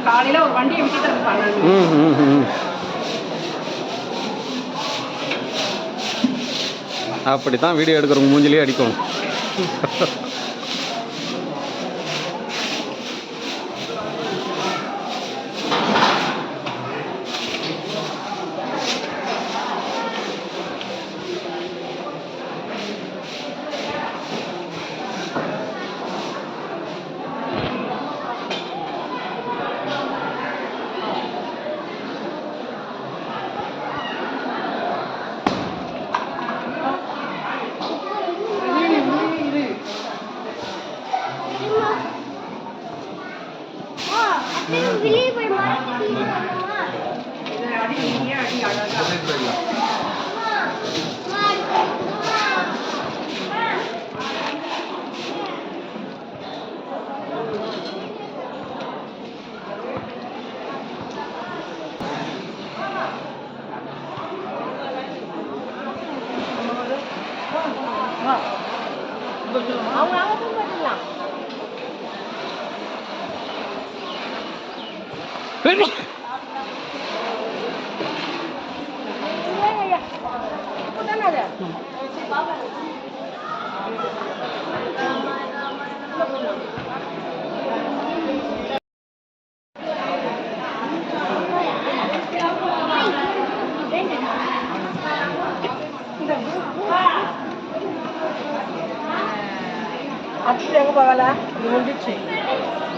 காலையில் ஒரு வண்டியை விட்டுட்டு அப்படித்தான் வீடியோ எடுக்கிறவங்க மூஞ்சிலே அடிக்கும்.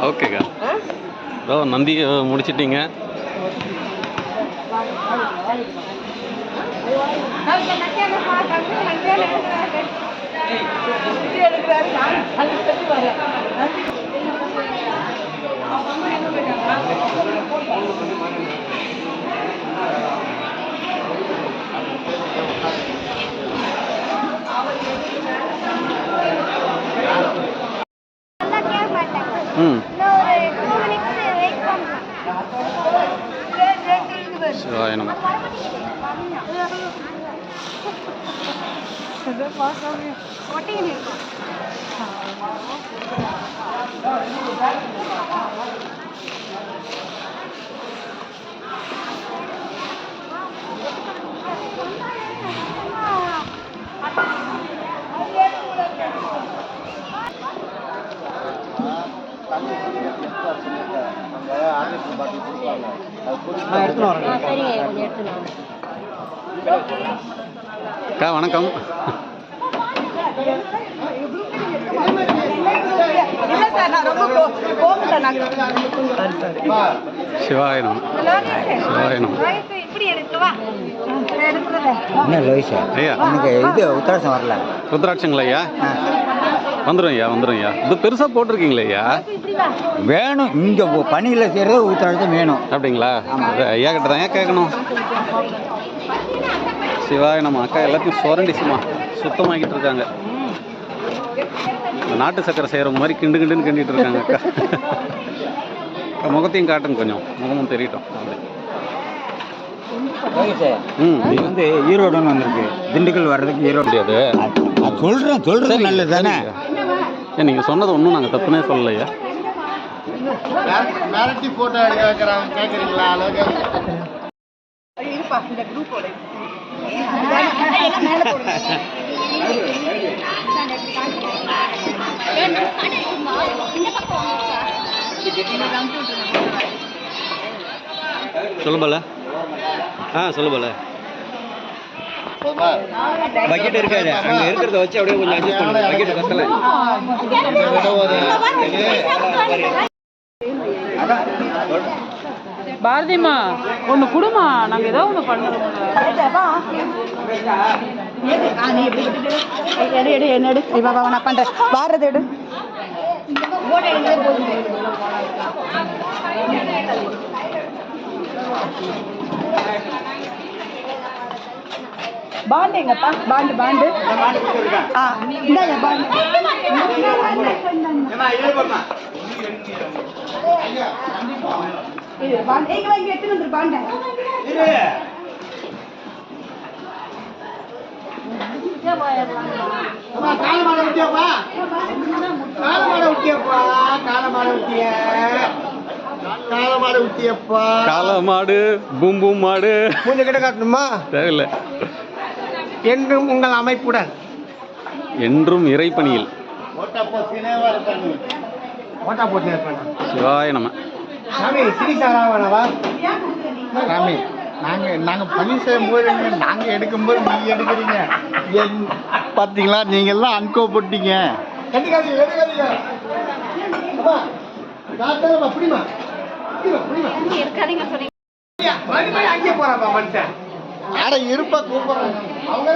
ஓகேக்கா. ஓ, நந்தி முடிச்சிட்டீங்க. சிவாய நம. அக்கா வணக்கம். சிவாயனம் சிவாயனம். ஐயா இது உத்தராட்சம் வரல. ருத்ராட்சங்களா ஐயா? வந்துடும் ஐயா, வந்துடும் ஐயா. இது பெருசாக போட்டிருக்கீங்களே ஐயா? வேணும், இங்கே பணியில் செய்கிறது உத்தராட்சம் வேணும். அப்படிங்களா? ஐயா கிட்ட தான் ஏன் கேட்கணும். சிவாய நம்ம அக்கா எல்லாத்தையும் சுரண்டிச்சுமா சுத்தமாக்கிட்டு இருக்காங்க. நாட்டு சக்கரை செய்கிறவங்க மாதிரி கிண்டு கிண்டுன்னு கிண்டிட்டு இருக்காங்க அக்கா. முகத்தையும் காட்டுங்க, கொஞ்சம் முகமும் தெரியட்டும். இது வந்து ஈரோடுன்னு வந்திருக்கு. திண்டுக்கல் வர்றதுக்கு ஈரோடு முடியாது. சொல்கிறேன் நல்லது தானே. ஏன் நீங்கள் சொன்னது ஒன்றும் நாங்கள் தப்புனே சொல்லலையா? போட்டோ எடுக்க வைக்கிறாங்க, கேட்குறீங்களா? சொல்லுபல. சொல்லுபல. பக்கெட் இருக்காது, அங்கே இருக்கிறத வச்சு அப்படியே கொஞ்சம் அட்ஜஸ்ட் பண்ணுங்க. பக்கெட் பத்தல. பாரதிமா ஒன்று கொடுமா, நாங்கள் ஏதோ ஒன்று பண்ணுறோம். என்னடு பாபா நான் பண்ணுறேன். பாரதி எடு. பாண்டு எங்கப்பா? பாண்டு பாண்டு இந்தாங்க பாண்டு. எடுத்து வந்துரு பாண்ட. காலமாட விட்டியாப்பா, காலமாட விட்டியாப்பா, காலமாட விட்டிய காலமாடு ஊட்டியப்பா. காளை மாடு பூம் பூம் மாடு மூஞ்ச கிட்ட காட்டணுமா? தேவையில்லை. என்றும் உங்கள் அமைப்புடன் என்றும் இறைப்பணியில் ஓட்டா போட்டு இருப்பேன். சிவாய நம்ம. சாமி சிரிசாராவனவா சாமி, நாங்கள் பணி செய்யும்போது நாங்கள் எடுக்கும்போது நீங்கள் எடுக்கிறீங்க. பார்த்தீங்களா, நீங்கள் எல்லாம் அனுப்பப்பட்டீங்க. அங்கே போறாப்பா மனுஷன். ஆட இருப்பா கூப்பிடுறாங்க. அவங்க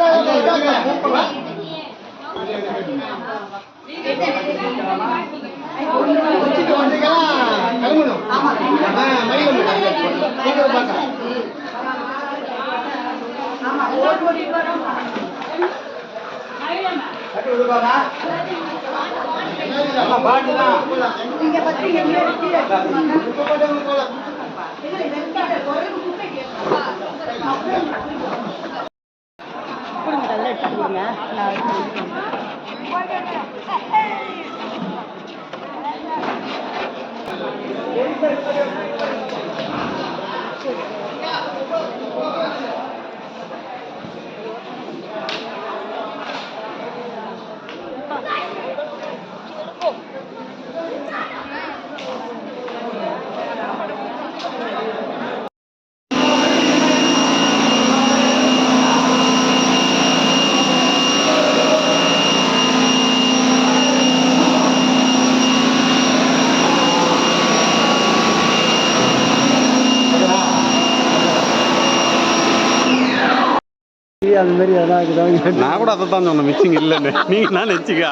அது மாதிரி அதான் இருக்குதாங்க. நான் கூட அதை தான் சொன்னேன், மிக்சிங் இல்லைன்னு. நீங்கள் நான் நெச்சிக்கா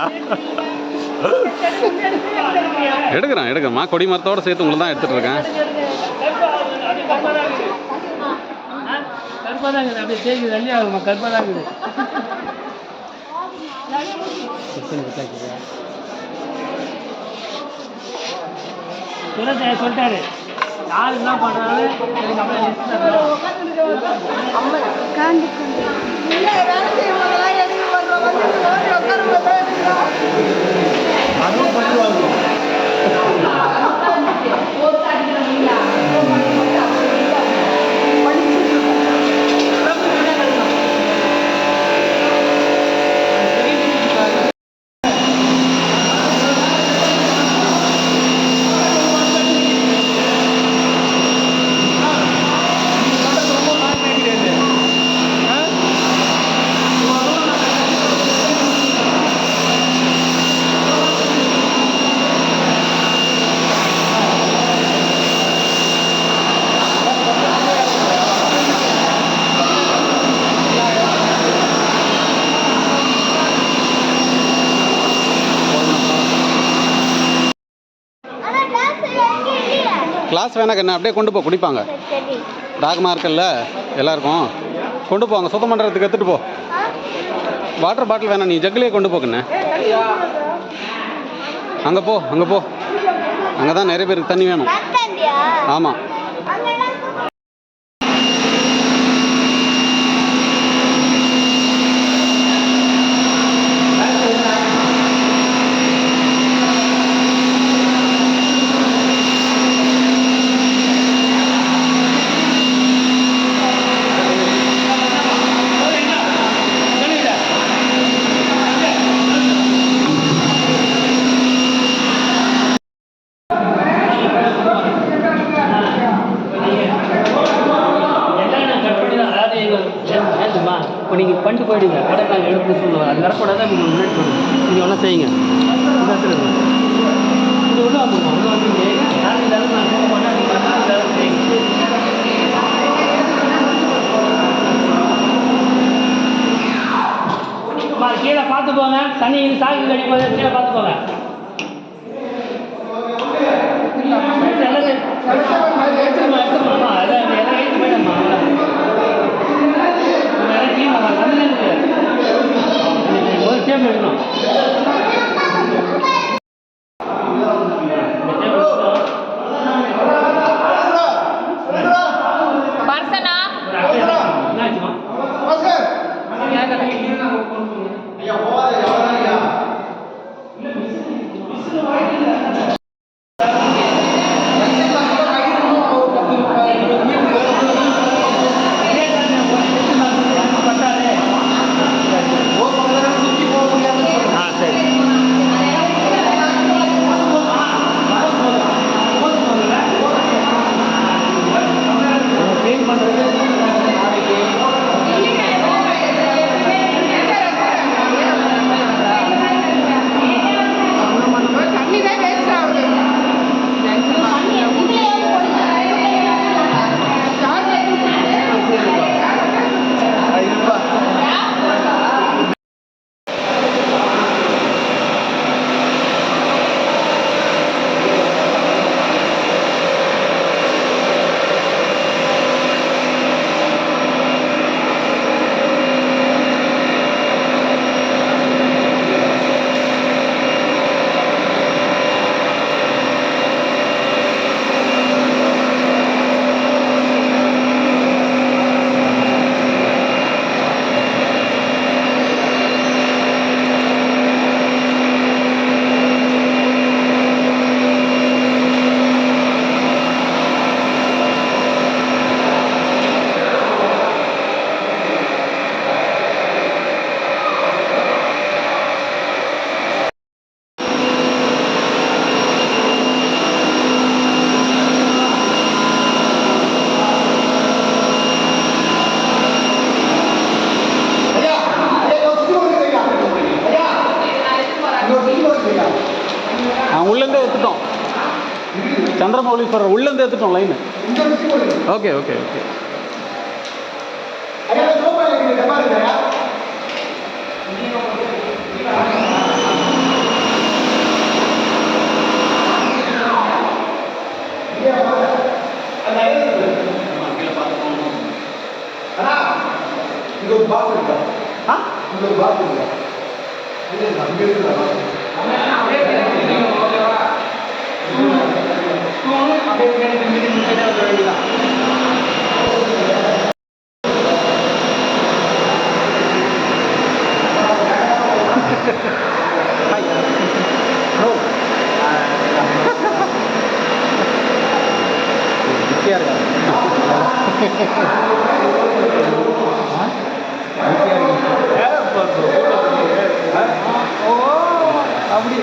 எடுக்கிறேன். கொடி மரத்தோடு சேர்த்து உங்களை தான் எடுத்துகிட்டு இருக்கேன். சொல்லிட்டாரு யாரு என்ன பண்றாரு கிளாஸ் வேணா கண்ணு அப்படியே கொண்டு போ, குடிப்பாங்க. தாகமாக இருக்குல்ல எல்லாருக்கும், கொண்டு போவாங்க. சுத்தம் பண்ணுறதுக்கு எடுத்துகிட்டு போ. வாட்டர் பாட்டில் வேணாம், நீ ஜக்கிலே கொண்டு போக்குண்ணே. அங்கே போ. அங்கே தான் நிறைய பேருக்கு தண்ணி வேணும். ஆமாம். இப்போ நீங்கள் பண்ணிட்டு போயிடுங்க, கடைக்காக எடுத்து சொல்லுவாங்க. அது வரக்கூடாது, நீங்கள் முன்னாடி போடுங்க. நீங்கள் ஒன்றா செய்யுங்க. இது ஒன்றும் ஆகுங்க, ஒன்றும் வந்து யாரும் இல்லாமல் நான் போக மாட்டேன். நீங்கள் செய்யுங்க. கீழே பார்த்து போங்க, தண்ணி சாக்கு கடி போது கீழே பார்த்து போங்க. எடுத்துமா அதான் எல்லாம் எழுதி போயிடமா. ஒரு டேபிள் எடுக்கணும். என்னாச்சுமா உள்ளேருந்தே எடுத்துட்டோம். சந்திரமௌலீஸ்வரர் உள்ளேருந்து எடுத்துட்டோம் லைனு. Okay okay okay. அப்படி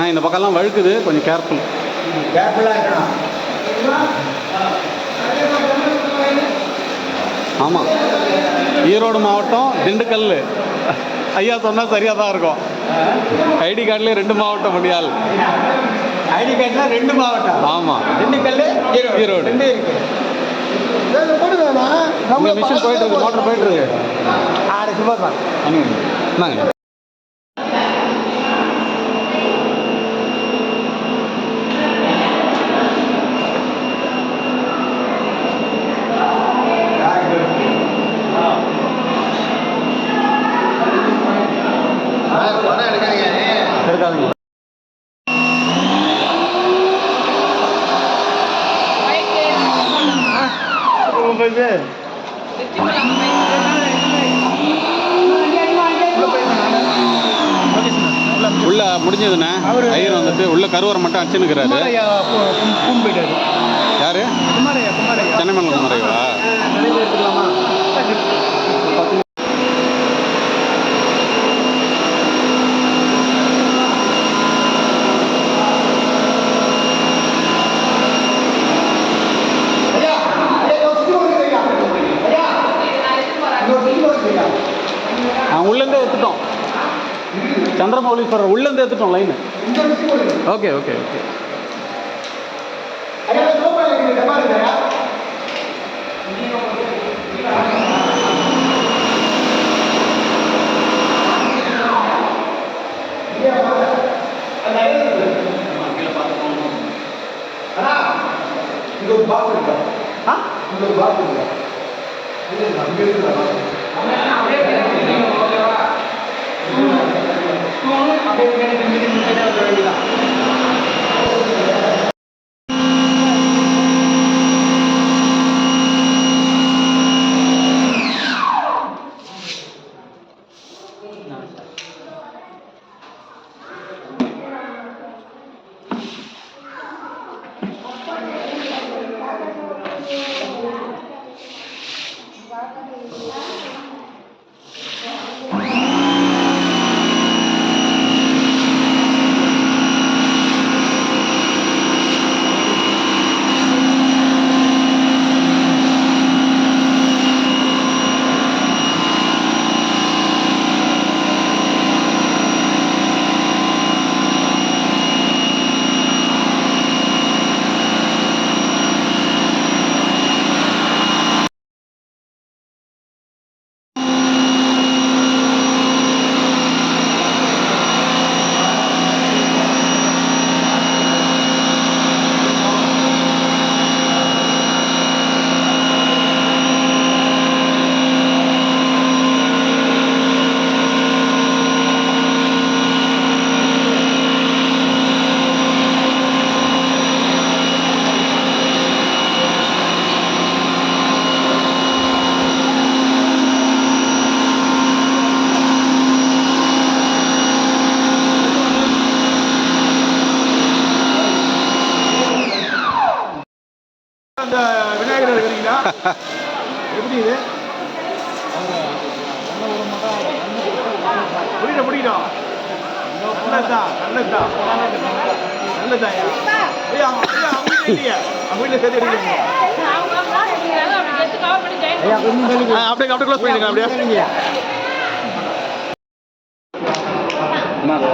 இந்த பக்கம்லாம் வழுக்குது, கொஞ்சம் கேர்ஃபுல். ஆமாம், ஈரோடு மாவட்டம், திண்டுக்கல். ஐயா சொன்னால் சரியாக தான் இருக்கும். ஐடி கார்டில் 2 மாவட்டம் முடியாது. ஐடி கார்டில் 2 மாவட்டம். ஆமாம், திண்டுக்கல், ஈரோடு 2 இருக்கு. நம்ம மிஷின் போயிட்டு இருக்கு, மோட்டர் போயிட்டு இருக்கு. சும்மா என்னங்க எடுக்காதீங்க. உள்ள முடிஞ்சதுண்ணே. ஐயர் வந்துட்டு உள்ள கருவறை மட்டும் அடிச்சுன்னுக்கிறாரு. யாரு? சென்னைமங்கலம் குமரையா? உள்ளேருந்தே எடுத்துட்டோம். சந்திரமௌலீஸ்வரர் உள்ளேருந்து எடுத்துட்டோம் லைனு. Okay okay okay. நல்லதுதான் நல்லதுதான் நல்லதுதான் ஐயா அவங்க இல்லையா அவங்க வீட்டில் சேர்த்து எடுக்கிறீங்க அப்படியே அப்படியே க்ளோஸ் பண்ணிடுங்க அப்படியே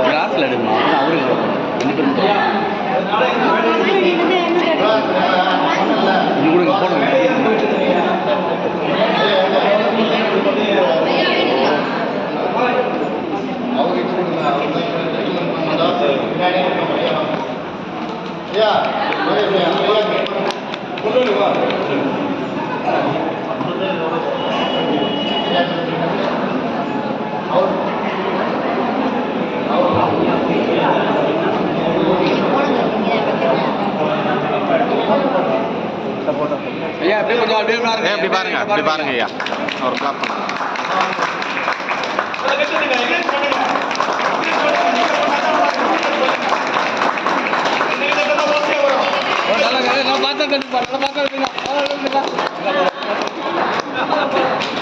கிளாஸில் எடுக்கணும் அவருக்கு 2 பேரும் இது கூட போடுங்க ஐயா அப்படியே கொஞ்சம் அப்படியே பாருங்க அப்படி பாருங்க அப்படி பாருங்க ஐயா ஒரு கிளாப் பண்ணுங்க நான் பார்த்தேன்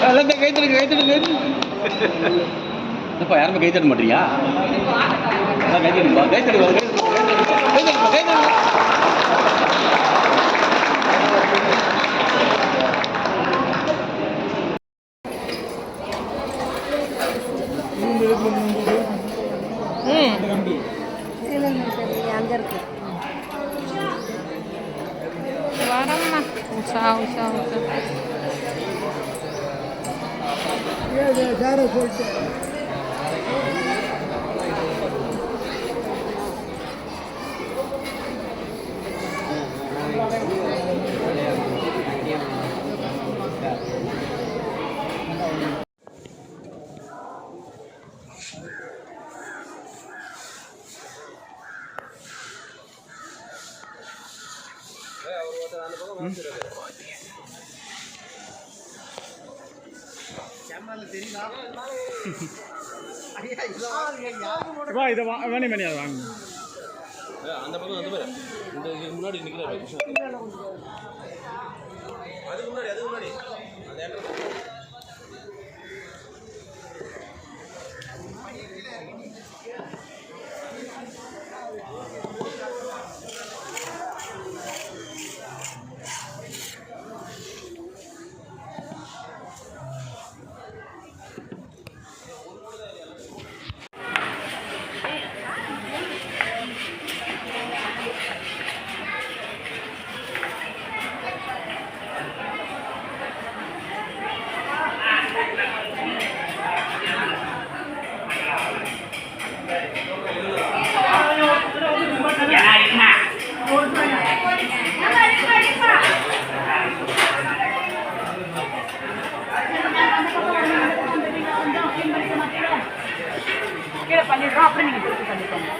எல்லாத்தையும் கைத்தடுங்க இப்போ யாருமே கை தட்ட மாட்டீங்க கை தடுப்பா கை தடுப்பா கை தடுப்பா அங்கே இருக்கு வரம்மா உஷா உஷா உஷா சொல்லிட்டு இதை வேணி மணி அதை வாங்க அந்த பக்கம் வந்து பாரு இந்த இதுக்கு முன்னாடி நிற்கிறாரு அதுக்கு முன்னாடி அந்த பண்ணிடுறோம் அப்புறம் நீங்கள் திருப்பி பண்ணிக்கோங்க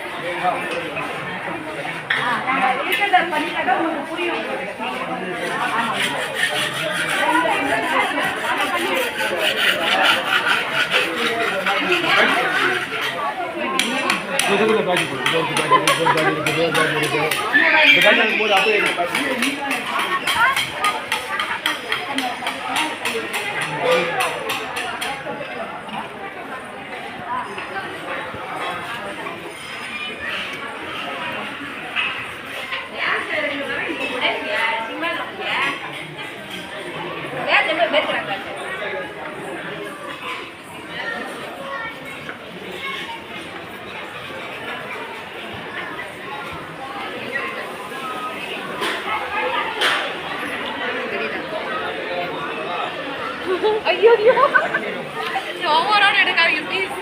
பண்ணிட்டா உங்களுக்கு புரியும் ஐயோ ஓவரால் எடுக்காதீங்க ப்ளீஸ்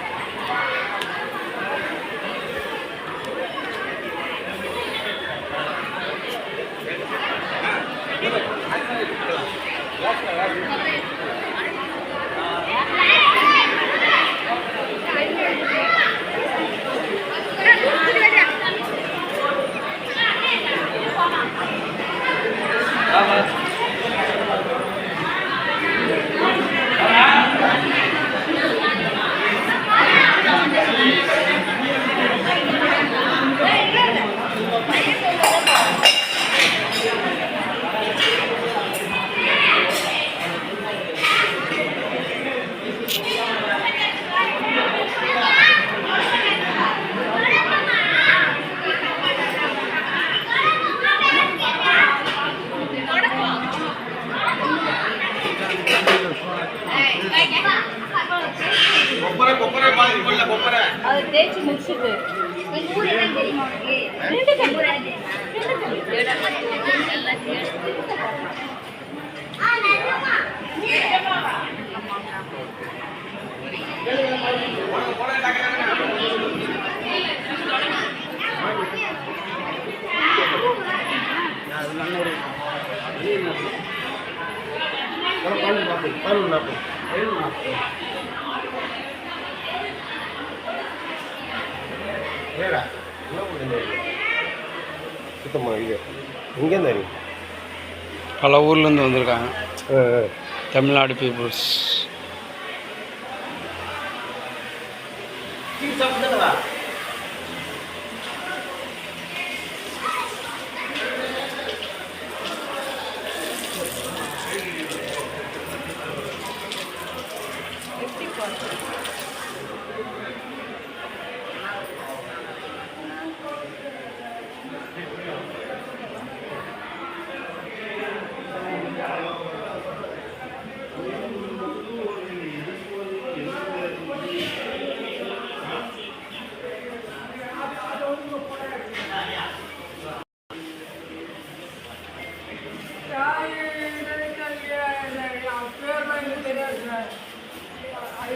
முடிச்சது. எங்க ஊர் என்ன தெரியுமா உனக்கு? சுத்தமாக இது இங்கேருந்து அறிவு பல ஊர்லேருந்து வந்திருக்காங்க தமிழ்நாடு பீப்புள்ஸ்.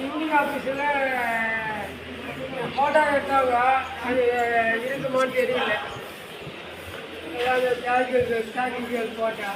யூனியன் ஆஃபீஸில் ஃபோட்டோ எடுத்தாங்க, அது இருக்குமான்னு தெரியல. ஏதாவது தேர்தல் ஃபோட்டோ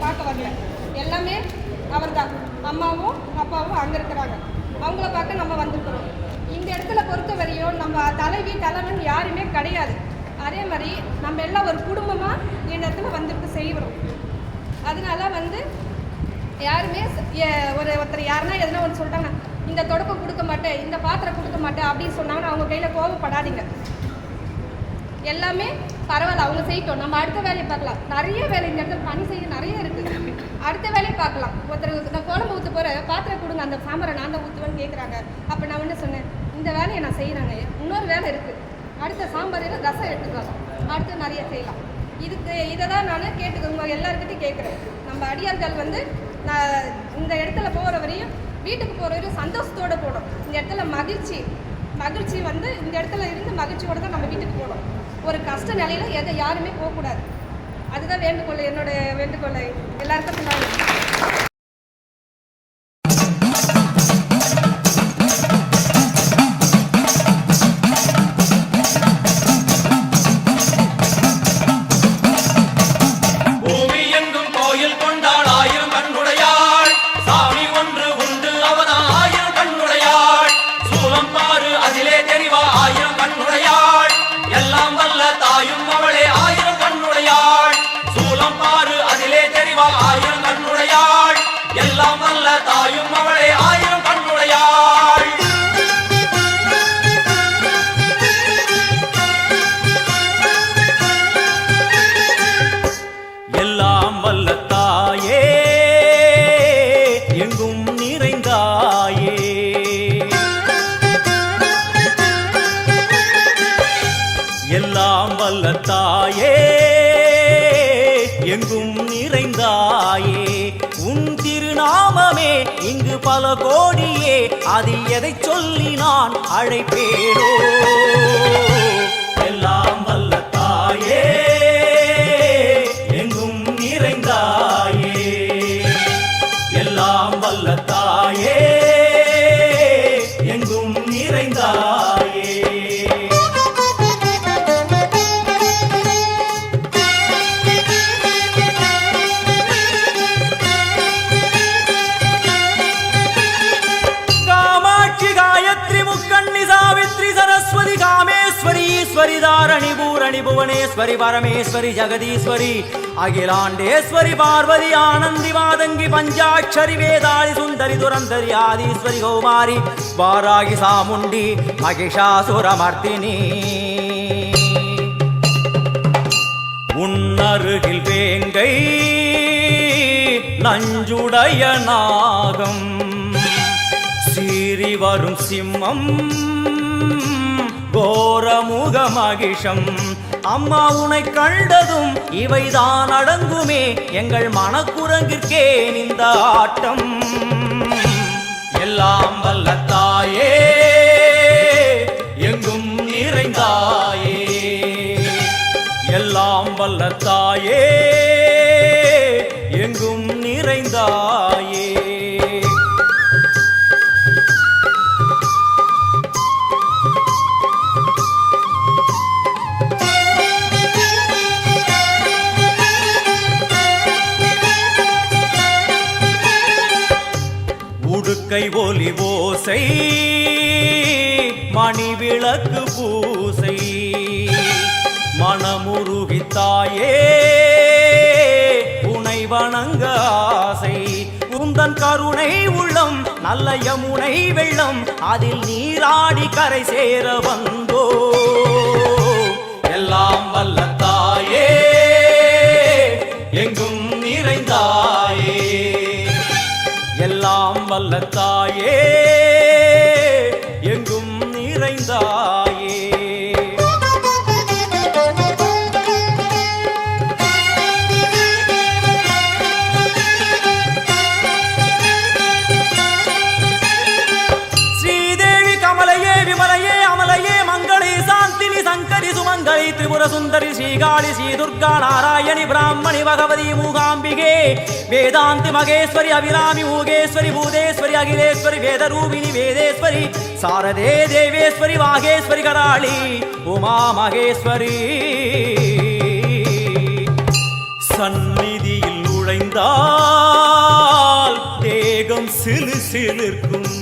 பார்க்க வரல, எல்லாமே அவர் தான். அம்மாவும் அப்பாவும் அங்கே இருக்கிறாங்க, அவங்கள பார்க்க நம்ம வந்திருக்கிறோம். இந்த இடத்துல பொறுத்த வரையும் நம்ம தலைவி தலைவன் யாருமே கிடையாது. அதே மாதிரி நம்ம எல்லாம் ஒரு குடும்பமாக இந்த இடத்துல வந்துட்டு செய்கிறோம். அதனால வந்து யாருமே ஒருத்தர் யாருன்னா எதனா ஒன்று சொல்லிட்டாங்க, இந்த தொடக்கம் கொடுக்க மாட்டேன், இந்த பாத்திரம் கொடுக்க மாட்டேன் அப்படின்னு சொன்னாங்கன்னா அவங்க கையில் கோபப்படாதீங்க. எல்லாமே பரவாயில்ல, அவங்க செய்யட்டும், நம்ம அடுத்த வேலையை பார்க்கலாம். நிறைய வேலை இந்த இடத்துல பணி செய்ய நிறைய இருக்குது, அடுத்த வேலையை பார்க்கலாம். ஒருத்தர் நான் குழம்பு ஊற்ற போகிற பாத்திரம் கொடுங்க, அந்த சாம்பாரை நான் தான் ஊற்றுவேன்னு கேட்குறாங்க. அப்போ நான் ஒன்று சொன்னேன், இந்த வேலையை நான் செய்கிறாங்க, இன்னொரு வேலை இருக்குது, அடுத்த சாம்பாரில் ரசம் எடுத்துக்கலாம், அடுத்து நிறைய செய்யலாம். இதை தான் நான் கேட்டுக்கோங்க எல்லாருக்கிட்டையும் கேட்குறேன். நம்ம அடியார்கள் வந்து நான் இந்த இடத்துல போகிற வரையும், வீட்டுக்கு போகிற வரையும் சந்தோஷத்தோடு போகணும். இந்த இடத்துல மகிழ்ச்சி வந்து இந்த இடத்துல இருந்து மகிழ்ச்சியோடு தான் நம்ம வீட்டுக்கு போகணும். ஒரு கஷ்ட நிலையில் யாருமே போகக்கூடாது. அதுதான் வேண்டுகோள், என்னோட வேண்டுகோளை எல்லாருக்கும் சொன்னாங்க. எல்லாம் வல்ல தாயே எங்கும் நிறைந்தாயே, உன் திருநாமமே இங்கு பல கோடியே, அதில் எதை சொல்லி நான் அழைப்பேனோ. எல்லாம் வல்ல தாயே எங்கும் நிறைந்தாயே, எல்லாம் வல்ல தாயே எங்கும் நிறைந்தாயே. कामेश्वरी दारणि पूरणि भुवनेश्वरी परमेश्वरी जगदीश्वरी अखिलांडेश्वरी पार्वती आनंदी मादंगी पंचाक्षरी वेदाली सुंदरी दुरंधरी आदीश्वरी कौमारी वारागी सामुंडी महिषासुरमर्दिनी. உன்னருகில் வேங்கை நஞ்சுடைய நாகம் சீறி வரும் சிம்மம் கோரமுக மகிஷம். அம்மா உனை கண்டதும் இவைதான் அடங்குமே, எங்கள் மனக்குரங்கிற்கே இந்த ஆட்டம். எல்லாம் வல்ல தாயே எங்கும் நிறைந்தாயே, எல்லாம் வல்ல தாயே எங்கும் நிறைந்தாயே. உடுக்கை ஒலி ஓசை மணி விளக்கு பூசை மனமுருகித்தாயே உனை வணங்க ஆசை. உந்தன் கருணை உள்ளம் நல்ல யமுனை வெள்ளம், அதில் நீராடி கரை சேர வந்தோ. எல்லாம் வல்ல தாயே எங்கும் நிறைந்தாயே, எல்லாம் வல்ல தாயே எங்கும் நிறைந்தாயே. ஸ்ரீதேவி கமலையே விமலையே அமலையே மங்களே சாந்தினி சங்கரி சுமங்கலி திரிபுர சுந்தரி ஸ்ரீகாளி ஸ்ரீ துர்கா நாராயணி பிராமணி பகவதி மூகாம்பிகே வேதாந்தி மகேஸ்வரி அபிராமி மூகேஸ்வரி பூதேஸ்வரி அகிலேஸ்வரி வேதரூபிணி வேதேஸ்வரி சாரதே தேவேஸ்வரி வாகேஸ்வரி கராளி உமா மகேஸ்வரி. சந்நிதியில் நுழைந்தால் தேகம் சிலு சிலிர்க்கும்,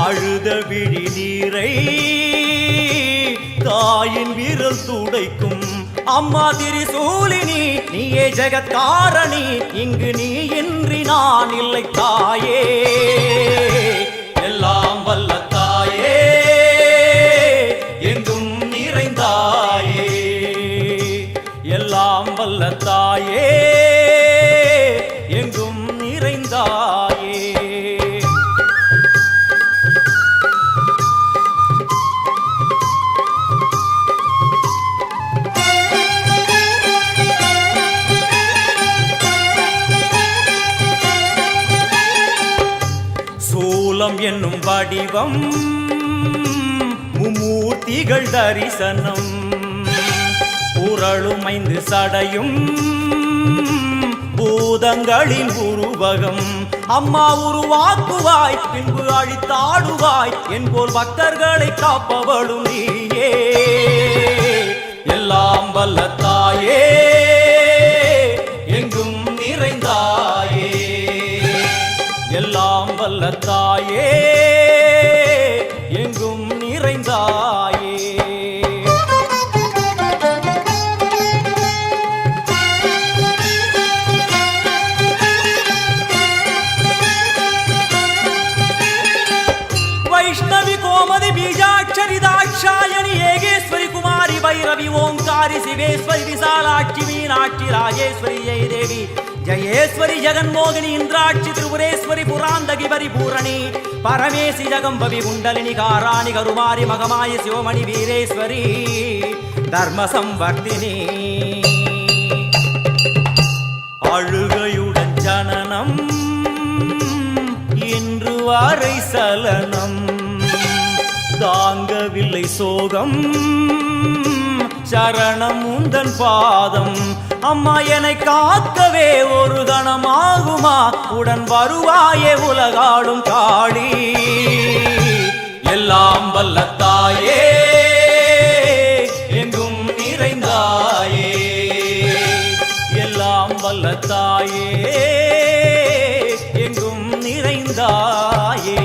அழுத விழி நீரை தாயின் வீரல் துடைக்கும் அம்மா திரிசூலினி நீயே ஜெகத்காரணி இங்கு நீ இன்றி நான் இல்லை தாயே எல்லாம் வல்ல தாயே எங்கும் நிறைந்தாயே எல்லாம் வல்ல தாயே எங்கும் நிறைந்தாயே சூலம் என்னும் வடிவம் மும்மூர்த்திகள் தரிசனம் புரளும் 5 சடையும் பூதங்களின் உருவகம் அம்மா உருவாக்குவாய் பின்பு அழித்தாடுவாய் என்போல் பக்தர்களை காப்பவளும் நீயே எல்லாம் வல்ல தாயே எங்கும் நிறைந்தாயே எல்லாம் வல்ல தாயே எங்கும் நிறைந்தாயே வைஷ்ணவி கோமதி பீஜாட்சரி தாட்சாயணி ஏகேஸ்வரி குமாரி பைரவி ஓங்காரி சிவேஸ்வரி விசாலாட்சி மீனாட்சி ராஜேஸ்வரி ஜெய தேவி ஜயேஸ்வரி ஜெகன்மோகினி இந்திராட்சி திரிபுரேஸ்வரி புராந்தகி பரிபூரணி பரமேசி ஜகம்பவி குண்டலினி காராணி கருமாரி மகமாயி சிவமணி வீரேஸ்வரி தர்ம சம்வர்த்தினி அழுகையுடன் ஜனனம் இன்று வரை சலனம் தாங்கவில்லை சோகம் சரணம் உந்தன் பாதம் அம்மா என்னை காக்கவே ஒரு கணமாகுமா உடன் வருவாயே உலகாடும் காளி எல்லாம் வல்ல தாயே எங்கும் நிறைந்தாயே எல்லாம் வல்ல தாயே எங்கும் நிறைந்தாயே